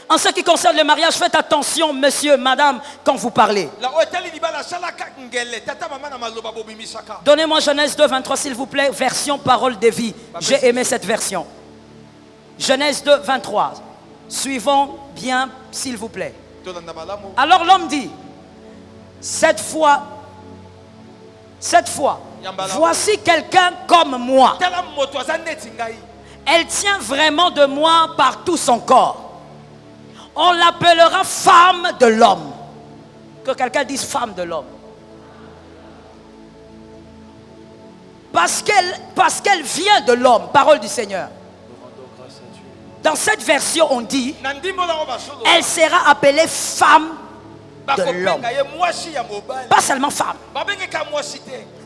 En ce qui concerne le mariage, faites attention, monsieur, madame, quand vous parlez. Donnez-moi Genèse 2, 23, s'il vous plaît, version parole de vie. J'ai aimé cette version. Genèse 2, 23. Suivons bien, s'il vous plaît. Alors l'homme dit, cette fois, voici quelqu'un comme moi. Elle tient vraiment de moi par tout son corps. On l'appellera femme de l'homme. Que quelqu'un dise femme de l'homme. Parce qu'elle vient de l'homme, parole du Seigneur. Dans cette version, on dit, elle sera appelée femme de l'homme. Pas seulement femme.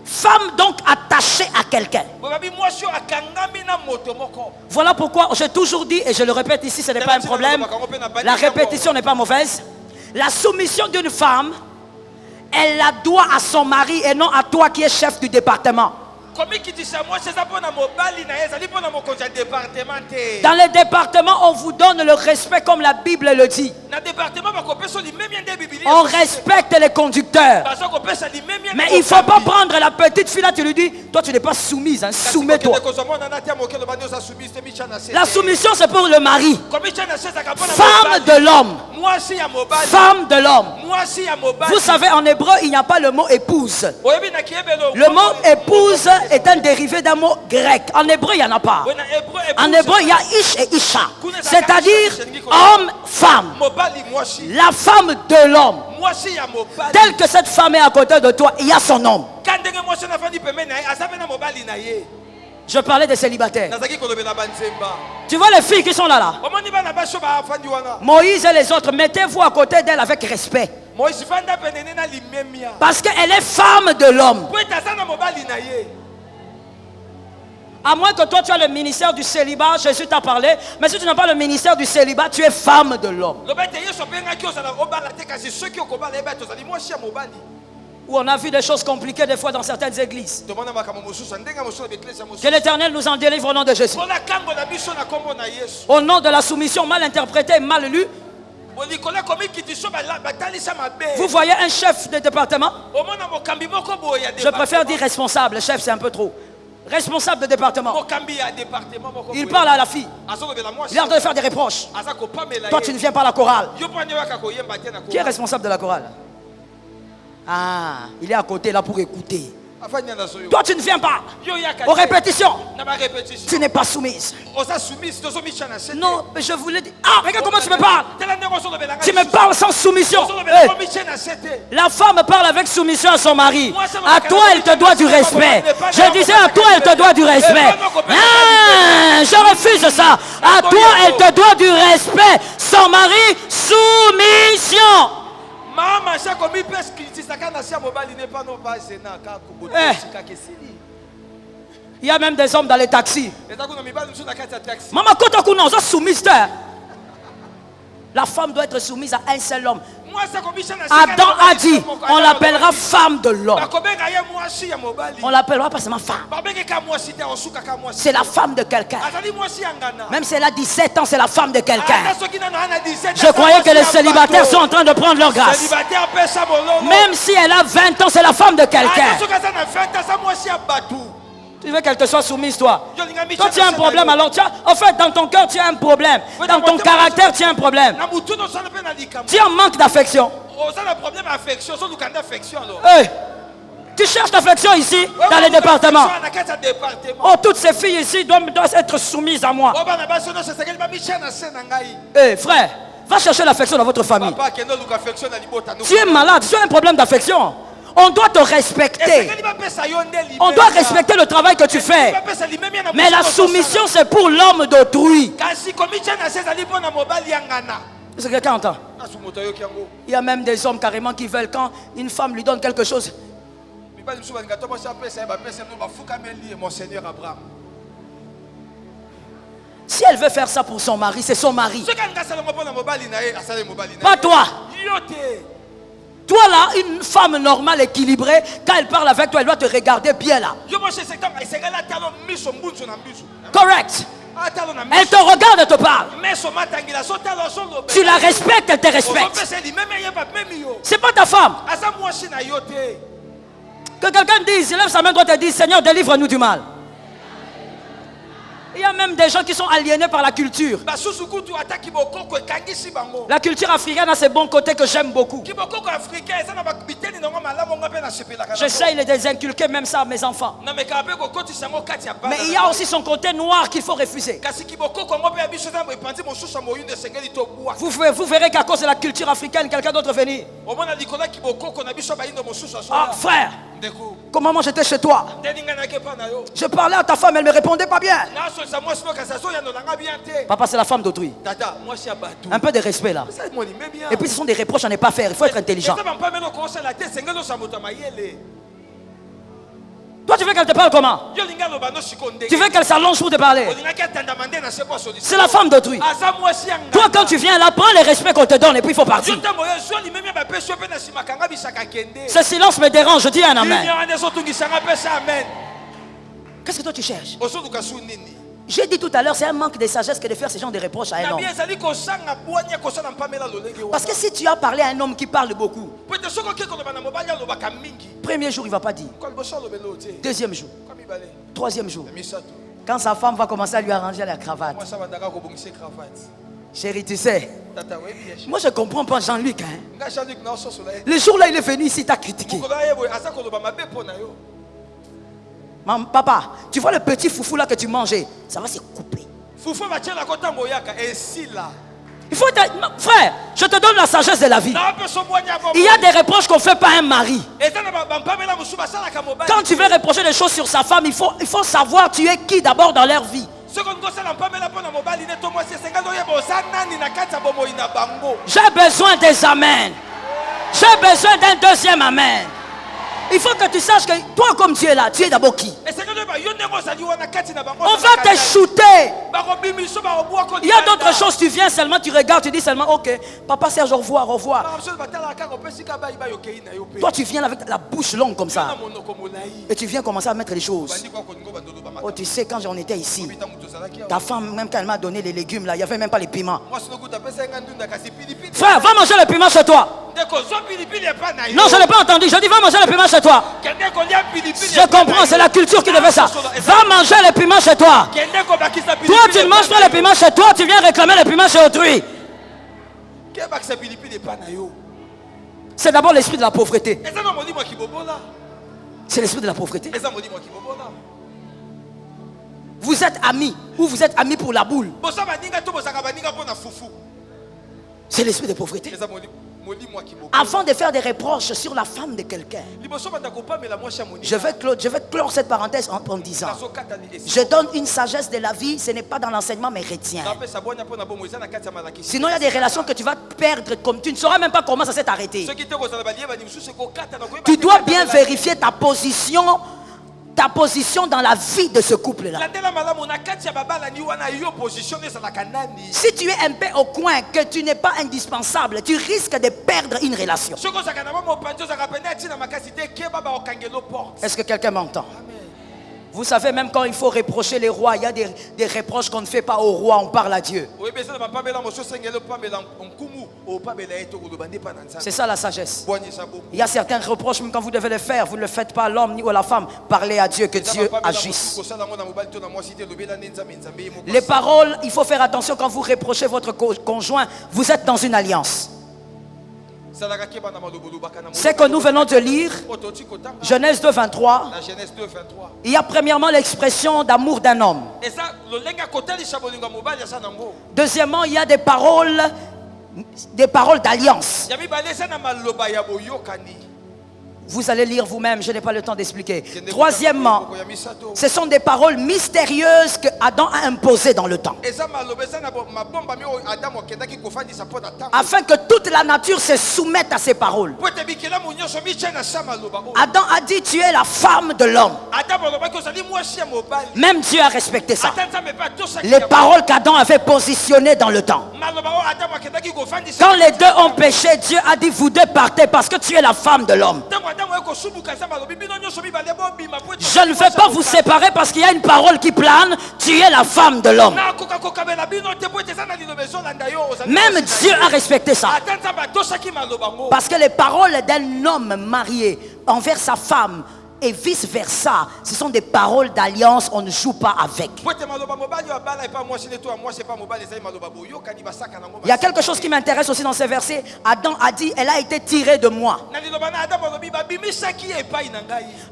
Femme donc attachée à quelqu'un. Voilà pourquoi j'ai toujours dit, et je le répète ici, ce n'est pas un problème. La répétition n'est pas mauvaise. La soumission d'une femme, elle la doit à son mari et non à toi qui es chef du département. Dans les départements, on vous donne le respect comme la Bible le dit. On respecte les conducteurs. Mais il ne faut pas prendre la petite fille là, tu lui dis, toi tu n'es pas soumise, hein, soumets-toi. La soumission c'est pour le mari. Femme de l'homme. Femme de l'homme. Vous savez, en hébreu, il n'y a pas le mot épouse. Le mot épouse est un dérivé d'un mot grec. En hébreu, il n'y en a pas. En hébreu, il y a ish et isha. C'est-à-dire homme, femme. La femme de l'homme. Telle que cette femme est à côté de toi, il y a son homme. Je parlais des célibataires. Tu vois les filles qui sont là. Moïse et les autres, mettez-vous à côté d'elle avec respect. Parce qu'elle est femme de l'homme. À moins que toi tu as le ministère du célibat, Jésus t'a parlé. Mais si tu n'as pas le ministère du célibat, tu es femme de l'homme. Où on a vu des choses compliquées des fois dans certaines églises. Que l'Éternel nous en délivre au nom de Jésus. Au nom de la soumission mal interprétée, mal lue. Vous voyez un chef de département? Je préfère dire responsable. Chef, c'est un peu trop. Responsable de département. Il parle à la fille. Il a l'air de faire des reproches. Toi, tu ne viens pas à la chorale. Qui est responsable de la chorale? Ah, il est à côté là pour écouter. Toi, tu ne viens pas aux répétitions. Tu n'es pas soumise. Non, mais je voulais dire. Ah, regarde comment tu me parles. Tu me parles sans soumission. Hey. La femme parle avec soumission à son mari. À toi, elle te doit du respect. Je disais à toi, elle te doit du respect. Ah, je refuse ça. À toi, elle te doit du respect. Son mari, soumission. Il y a même des hommes dans les taxis. Maman, quand on a soumise, la femme doit être soumise à un seul homme. Adam a dit, on l'appellera femme de l'homme. On l'appellera pas seulement femme. C'est la femme de quelqu'un. Même si elle a 17 ans, c'est la femme de quelqu'un. Je croyais que les célibataires sont en train de prendre leur grâce. Même si elle a 20 ans, c'est la femme de quelqu'un. Tu veux qu'elle te soit soumise, toi? Toi, tu as un problème, alors en fait, dans ton cœur, tu as un problème. Dans ton caractère, tu as un problème. Tu as un manque d'affection. Hey, tu cherches l'affection ici, dans les départements. Oh, toutes ces filles ici doivent être soumises à moi. Hey, frère, va chercher l'affection dans votre famille. Tu es malade, tu as un problème d'affection. On doit te respecter. On doit respecter le travail que tu fais. Mais la soumission, c'est pour l'homme d'autrui. Est-ce que quelqu'un entend? Il y a même des hommes carrément qui veulent, quand une femme lui donne quelque chose, si elle veut faire ça pour son mari, c'est son mari. Pas toi. Toi là, une femme normale, équilibrée, quand elle parle avec toi, elle doit te regarder bien là. Correct. Elle te regarde et te parle. Tu la respectes, elle te respecte. C'est pas ta femme. Que quelqu'un dise, il lève sa main droite et dit, Seigneur, délivre-nous du mal. Il y a même des gens qui sont aliénés par la culture. La culture africaine a ses bons côtés que j'aime beaucoup. J'essaye de les inculquer même ça à mes enfants. Mais il y a aussi son côté noir qu'il faut refuser. Vous verrez qu'à cause de la culture africaine, quelqu'un d'autre venir. Ah, frère, comment moi j'étais chez toi? Je parlais à ta femme, elle ne me répondait pas bien. Papa, c'est la femme d'autrui. Un peu de respect là. Et puis ce sont des reproches à ne pas faire. Il faut être intelligent. Toi, tu veux qu'elle te parle comment? Tu veux qu'elle s'allonge pour te parler? C'est la femme d'autrui. Toi, quand tu viens là, prends le respect qu'on te donne et puis il faut partir. Ce silence me dérange. Je dis un amen. Qu'est-ce que toi tu cherches? J'ai dit tout à l'heure, c'est un manque de sagesse que de faire ce genre de reproches à un homme. Parce que si tu as parlé à un homme qui parle beaucoup, premier jour, il ne va pas dire. Deuxième jour. Troisième jour. Quand sa femme va commencer à lui arranger la cravate. Chérie, tu sais, moi je ne comprends pas Jean-Luc. Hein. Le jour-là, il est venu ici, il t'a critiqué. Papa, tu vois le petit foufou là que tu mangeais, ça va se couper. Il faut être... Frère, je te donne la sagesse de la vie. Il y a des reproches qu'on ne fait pas à un mari. Quand tu veux reprocher des choses sur sa femme, il faut savoir tu es qui d'abord dans leur vie. J'ai besoin des amens. J'ai besoin d'un deuxième amen. Il faut que tu saches que toi, comme tu es là, tu es d'abord qui? On va te shooter. Il y a d'autres choses, tu viens seulement, tu regardes, tu dis seulement, ok, papa Serge, au revoir, au revoir. Toi, tu viens avec la bouche longue comme ça. Et tu viens commencer à mettre les choses. Oh, tu sais, quand j'en étais ici, ta femme, même quand elle m'a donné les légumes, là, il n'y avait même pas les piments. Frère, va manger le piment chez toi. Non, je ne l'ai pas entendu. Je dis, va manger le piment chez toi. Je comprends, c'est la culture qui devait ça. Va manger le piment chez toi. Toi, tu ne manges pas le piment chez toi, tu viens réclamer le piment chez autrui. C'est d'abord l'esprit de la pauvreté. C'est l'esprit de la pauvreté. Vous êtes amis ou vous êtes amis pour la boule. C'est l'esprit de pauvreté. Avant de faire des reproches sur la femme de quelqu'un, je vais clore cette parenthèse en disant, je donne une sagesse de la vie, ce n'est pas dans l'enseignement mais retiens. Sinon il y a des relations que tu vas perdre, comme tu ne sauras même pas comment ça s'est arrêté. Tu dois bien vérifier ta position dans la vie de ce couple-là. Si tu es un peu au coin, que tu n'es pas indispensable, tu risques de perdre une relation. Est-ce que quelqu'un m'entend? Vous savez, même quand il faut reprocher les rois, il y a des reproches qu'on ne fait pas au roi, on parle à Dieu. C'est ça la sagesse. Il y a certains reproches, même quand vous devez les faire, vous ne le faites pas à l'homme ni à la femme. Parlez à Dieu, que Dieu agisse. Les paroles, il faut faire attention quand vous reprochez votre conjoint, vous êtes dans une alliance. C'est que nous venons de lire, Genèse 2, 23. Il y a premièrement l'expression d'amour d'un homme. Deuxièmement, il y a des paroles d'alliance. Vous allez lire vous-même, je n'ai pas le temps d'expliquer. Troisièmement, ce sont des paroles mystérieuses que Adam a imposées dans le temps. Afin que toute la nature se soumette à ces paroles. Adam a dit, tu es la femme de l'homme. Même Dieu a respecté ça. Les paroles qu'Adam avait positionnées dans le temps. Quand les deux ont péché, Dieu a dit, vous deux partez parce que tu es la femme de l'homme. Je ne vais pas vous séparer parce qu'il y a une parole qui plane. Tu es la femme de l'homme. Même Dieu a respecté ça. Parce que les paroles d'un homme marié envers sa femme et vice versa, ce sont des paroles d'alliance, on ne joue pas avec. Il y a quelque chose qui m'intéresse aussi dans ces versets. Adam a dit, elle a été tirée de moi.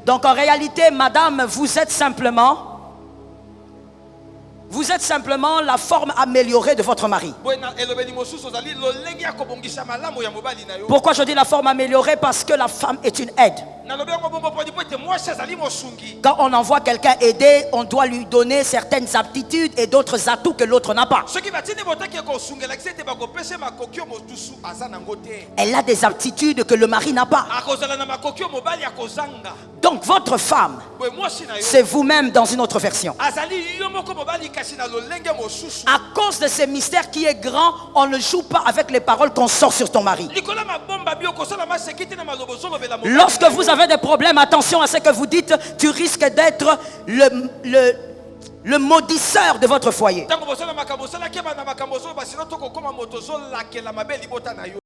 Donc en réalité, madame, vous êtes simplement la forme améliorée de votre mari. Pourquoi je dis la forme améliorée? Parce que la femme est une aide. Quand on envoie quelqu'un aider, on doit lui donner certaines aptitudes et d'autres atouts que l'autre n'a pas. Elle a des aptitudes que le mari n'a pas. Donc votre femme, c'est vous-même dans une autre version. À cause de ce mystère qui est grand, on ne joue pas avec les paroles qu'on sort sur ton mari. Lorsque vous avez des problèmes, attention à ce que vous dites, tu risques d'être le maudisseur de votre foyer.